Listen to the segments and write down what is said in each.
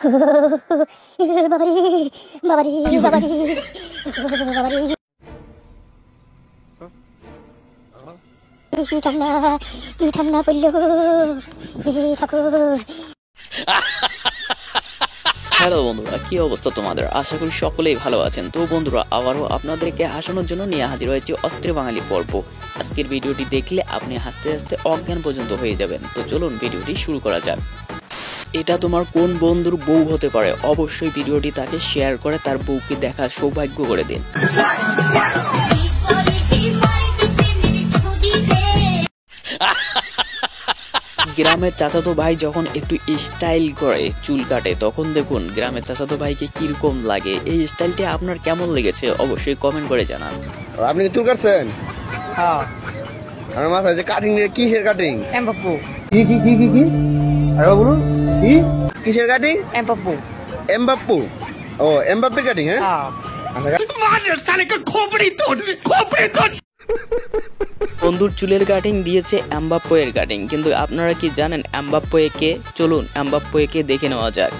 বাবারে বাবারে বাবারে বাবারে কি ঠান্ডা পড়ল ঠাকুর। হ্যালো বন্ধুরা, কি অবস্থা তোমাদের? আশা করি সকলেই ভালো আছেন। তো বন্ধুরা, আবারও আপনাদেরকে হাসানোর জন্য নিয়ে হাজির হয়েছে অস্থির বাঙালি পর্ব। আজকের ভিডিওটি দেখলে আপনি হাসতে হাসতে অজ্ঞান পর্যন্ত হয়ে যাবেন। তো চলুন ভিডিওটি শুরু করা যাক। এটা তোমার কোন বন্ধুর বউ হতে পারে? অবশ্যই ভিডিওটি তাকে শেয়ার করে তার বউকে দেখার সৌভাগ্য করে দিন। গ্রামের চাচাতো ভাই যখন একটু স্টাইল করে চুল কাটে, তখন দেখুন গ্রামের চাচাতো ভাইকে কিরকম লাগে। এই স্টাইলটি আপনার কেমন লেগেছে অবশ্যই কমেন্ট করে জানান। আপনি কি চুল কাটছেন? হ্যাঁ। আমার মাথায় যে কাটিং, কিসের কাটিং? এমবাপ্পু। কি আরে বলুন, কি কিসের কাটিং? এমবাপ্পু। এমবাপ্পু। ও, এমবাপ্পের কাটিং, হ্যাঁ? বন্ধুর চুলের কাটিং দিয়েছে এমবাপ্পের কাটিং, কিন্তু আপনারা কি জানেন এমবাপ্পে কে? চলুন এমবাপ্পে কে দেখে নেওয়া যাক।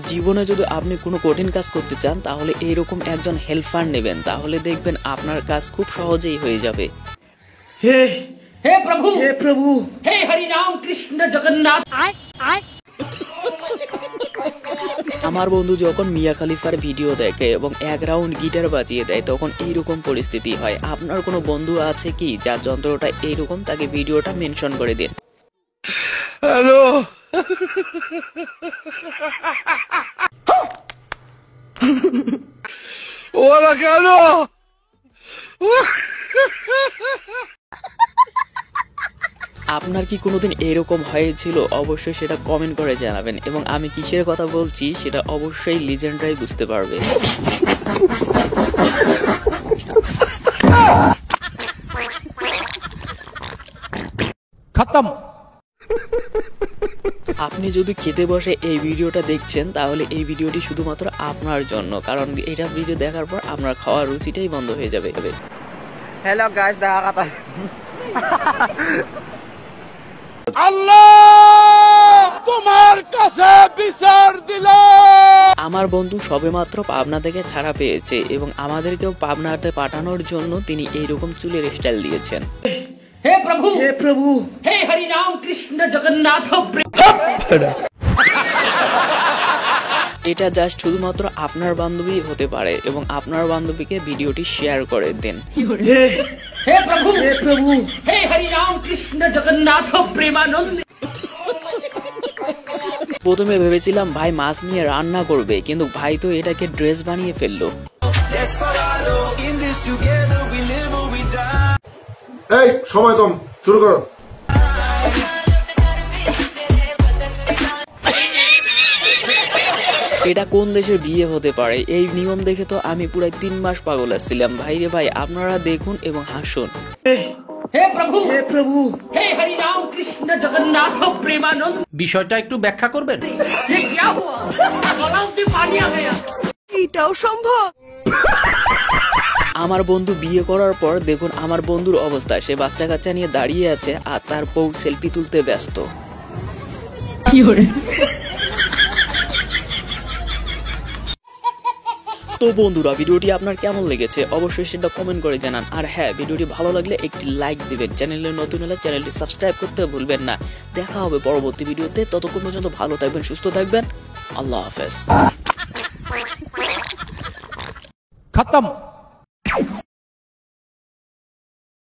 জীবনে যদি আপনি কোনো কঠিন কাজ করতে চান তাহলে এইরকম একজন হেল্পার নেবেন, তাহলে দেখবেন আপনার কাজ খুব সহজেই হয়ে যাবে। হে প্রভু, হে প্রভু, হে হরি রাম কৃষ্ণ জগন্নাথ। আমার বন্ধু যখন মিয়া খলিফার ভিডিও দেখে এবং এক রাউন্ড গিটার বাজিয়ে দেয়, তখন এইরকম পরিস্থিতি হয়। আপনার কোনো বন্ধু আছে কি যার যন্ত্রটা এইরকম? তাকে ভিডিওটা মেনশন করে দিন। হ্যালো। ওরা কেন? আপনার কি কোনোদিন এরকম হয়েছিল? অবশ্যই সেটা কমেন্ট করে জানাবেন, এবং আমি কিসের কথা বলছি সেটা অবশ্যই লিজেন্ডরাই বুঝতে পারবে। খতম। আপনি যদি খেতে বসে এই ভিডিওটা দেখছেন তাহলে এই ভিডিওটি শুধুমাত্র আপনার জন্য, কারণ এটা ভিডিও দেখার পর আপনার খাওয়ার রুচিটাই বন্ধ হয়ে যাবে। হ্যালো গাইস, দেখা কথা। আল্লাহ তোমার কাছে বিচার দিলাম। আমার বন্ধু সবেমাত্র পাবনা থেকে ছাড়া পেয়েছে এবং আমাদেরকেও পাবনাতে পাঠানোর জন্য তিনি এইরকম চুলের স্টাইল দিয়েছেন। হে প্রভু, হে প্রভু, হে হরি রাম কৃষ্ণ জগন্নাথ। এটা জাস্ট শুধুমাত্র আপনার বান্ধবী হতে পারে, এবং আপনার বান্ধবীকে ভিডিওটি শেয়ার করে দিন। হে প্রভু, হে প্রভু, হে হরি রাম কৃষ্ণ জগন্নাথ প্রেমানন্দ। প্রথমে ভেবেছিলাম ভাই মাছ নিয়ে রান্না করবে, কিন্তু ভাই তো এটাকে ড্রেস বানিয়ে ফেললো। এই সময় কম, শুরু করো। এটা কোন দেশের বিয়ে হতে পারে? এই নিয়ম দেখে তো আমি পুরাই 3 মাস পাগল আসছিলাম। ভাই রে ভাই, আপনারা দেখুন এবং হাসুন। হে প্রভু, হে প্রভু, হে হরি রাম কৃষ্ণ জগন্নাথ প্রেমানন্দ। বিষয়টা একটু ব্যাখ্যা করবেন? এটাও সম্ভব? আমার বন্ধু বিয়ে করার পর দেখুন আমার বন্ধুর অবস্থা। সে বাচ্চা কাচ্চা নিয়ে দাঁড়িয়ে আছে আর তার বউ সেলফি তুলতে ব্যস্ত। তো বন্ধুরা, ভিডিওটি আপনার কেমন লেগেছে অবশ্যই সেটা কমেন্ট করে জানান। আর হ্যাঁ, ভিডিওটি ভালো লাগলে একটি লাইক দিবেন। চ্যানেলে নতুন হলে চ্যানেলটি সাবস্ক্রাইব করতে ভুলবেন না। দেখা হবে পরবর্তী ভিডিওতে। ততক্ষণ পর্যন্ত ভালো থাকবেন, সুস্থ থাকবেন। আল্লাহ হাফেজ। খতম।